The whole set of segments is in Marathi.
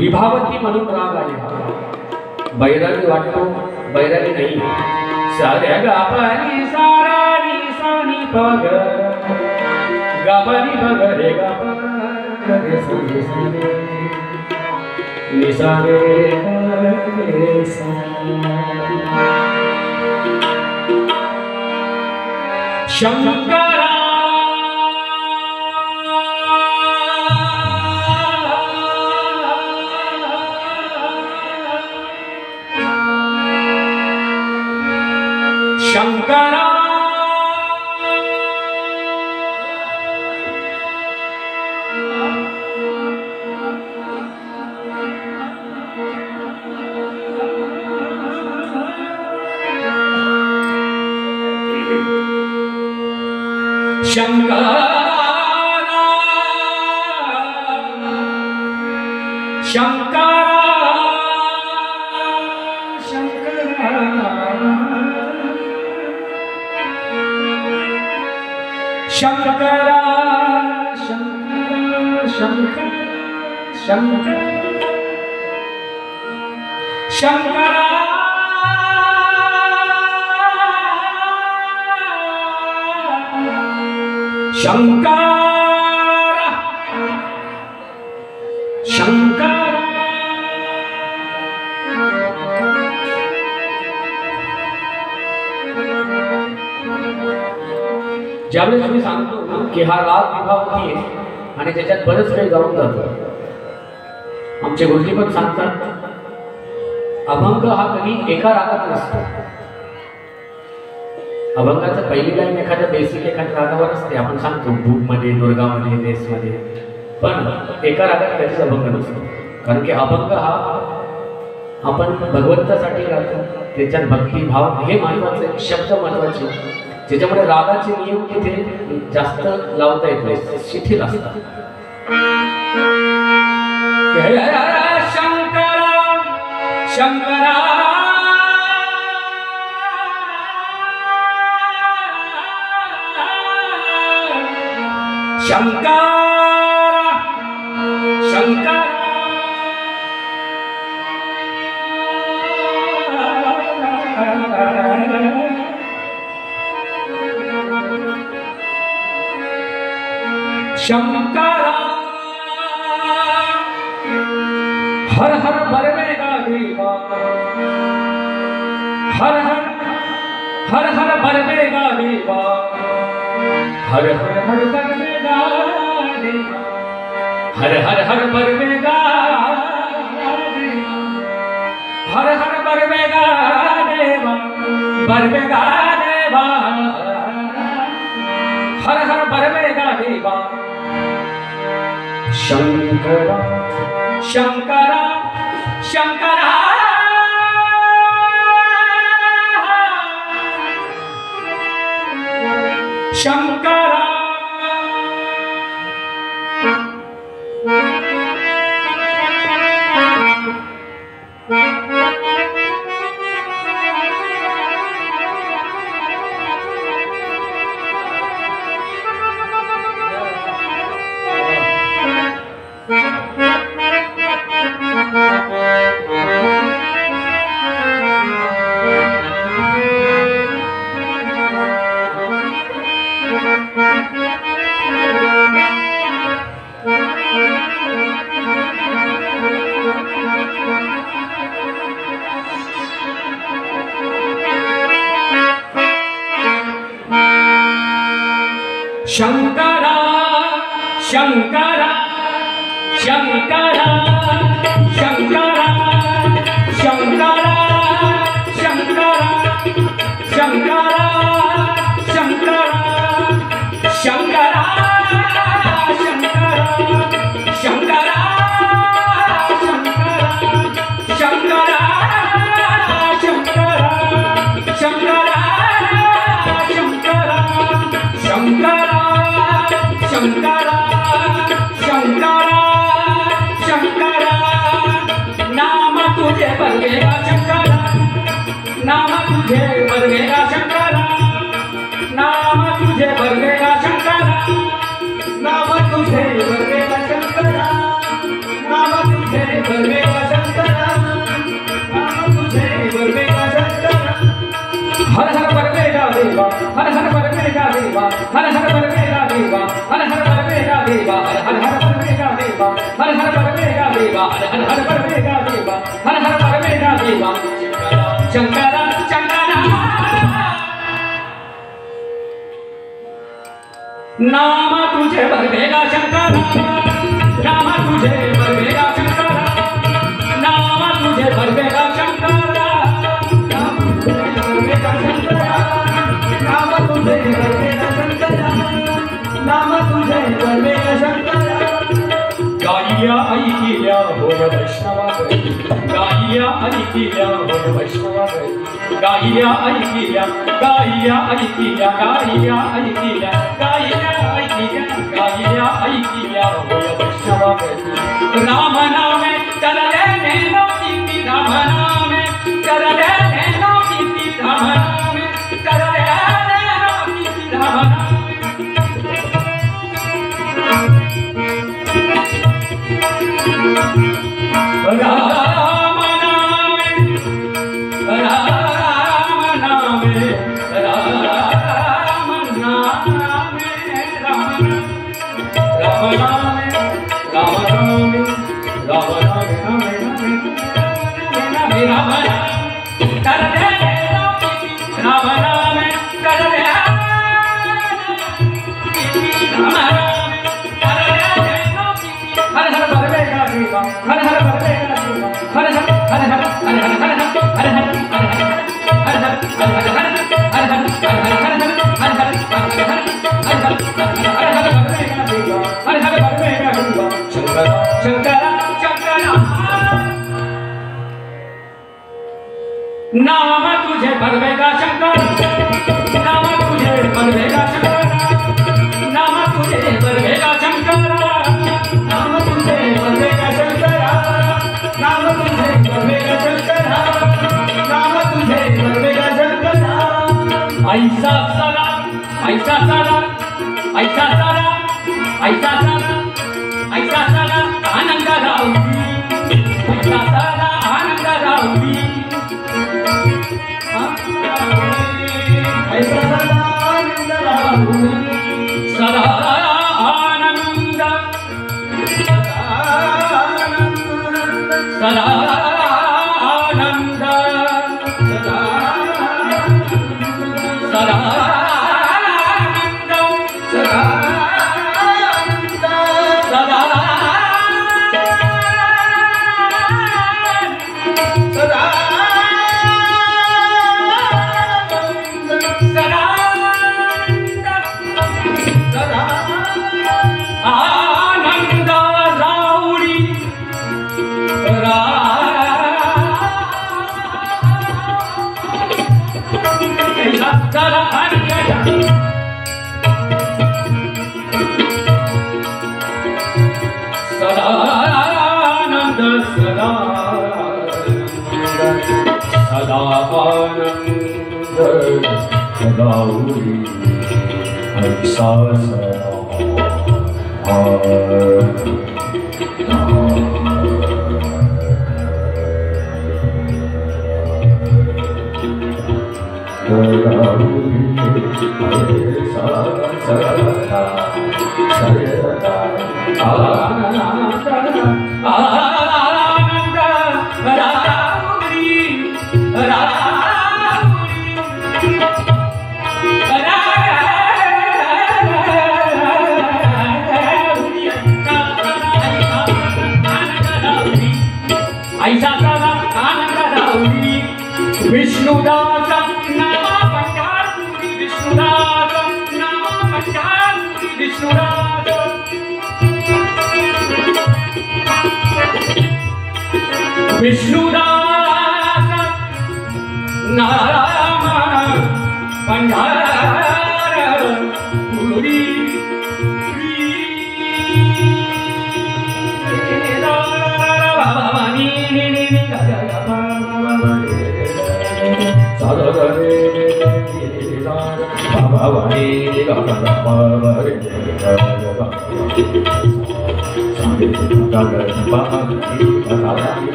विभावती म्हणून राग आहे. बैरागी वाटतो, बैरागी नाही. साऱ्या गापानी सारानी सानी पग गापानी बग रे गापानी संगे संगे निसारे रे शंकरा शंकरा शंकरा शंकरा शंकरा शंकर शंकर शंकरा शंकर शंकर ज्यावेळेस मी सांगतो की हा राग विभावती आहे आणि त्याच्यात बरंच काही जाऊन जातं. आमचे गुरुजी पण सांगतात अभंग हा कधी एका रागात नसतो. अभंगाचं पहिली लाईन एखाद्या बेसिक एखाद्या रागावर असते. आपण सांगतो भूपमध्ये, दुर्गामध्ये, देशमध्ये, पण एका रागात कधीच अभंग नसतो. कारण की अभंग हा आपण भगवंतासाठी गातो, त्याच्यात भक्तिभाव हे महत्वाचे, शब्द महत्वाचे. त्याच्यामुळे रागाचे नियम तिथे जास्त लावता येत नाही, शिथिल असतात. शंकरा शंकरा शंकरा शंकरा शंकरा हर हर बरवेगा देवा हर हर हर हर बरवेगा देवा हर हर हर बरवेगा देवा हर हर हर बरवेगा हर हर बरवेगा देवा बरवेगा देवा हर हर बरवेगा देवा शंकरा शंकरा शंकरा शंकरा शंकरा शंकरा शंकरा शंकरा शंकरा शंकरा शंकरा शंकरा शंकरा शंकरा शंकरा शंकरा शंकरा शंकरा शंकरा नाम तुझे बरगेगा शंकरा नाम तुझे बरगेगा शंकरा नाम तुझे बरगेगा शंकरा नाम तुझे बरगेगा शंकरा नाम तुझे बरगेगा हर हर परमेगा देवा हर हर हर परमेगा देवा हर हर परमेगा देवा शंकरा शंकरा नाम तुझे परमेगा शंकरा नाम तुझे परमेगा शंकरा नाम तुझे परमेगा शंकरा नाम तुझे परमेगा शंकरा नाम तुझे परमेगा शंकरा नाम तुझे परमेगा शंकरा गाइया ऐकिल्या होय वैष्णवा गई गाइया ऐकिल्या होय वैष्णवा गई गाइया ऐकिल्या गाइया ऐकिल्या गाइया ऐकिल्या गाइया ऐकिल्या गाइया ऐकिल्या होय वैष्णवा गई राम नामे चलले नैनो कीर्ती राम नामे चलले नैनो कीर्ती राम नामे चलले नैनो कीर्ती राम नामे राम नामे राम नामे राम नामे राम नामे राम नामे राम नामे राम नामे कर दे राम नामे कर दे राम नामे कर दे हर हर परमेगा देवा हर हर परमेगा देवा हर हर हर हर हर हर हर हर हर नाम तुझे परमेगा शंकर नाम तुझे परमेगा शंकर नाम तुझे परमेगा शंकर नाम तुझे परमेगा शंकर नाम तुझे परमेगा शंकर नाम तुझे परमेगा शंकर ऐसा सारा ऐसा सारा ऐसा सारा ऐसा सारा ऐसा सारा आनंद राउडी ऐसा सारा आनंद राउडी ऐसा सारा आनंद राउडी सदा आनंद सदा आनंद सदा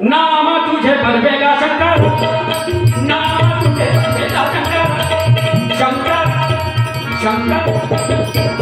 नाम तुझे बलवेगा शंकर, नाम तुझे बलवेगा शंकर, शंकर शंकर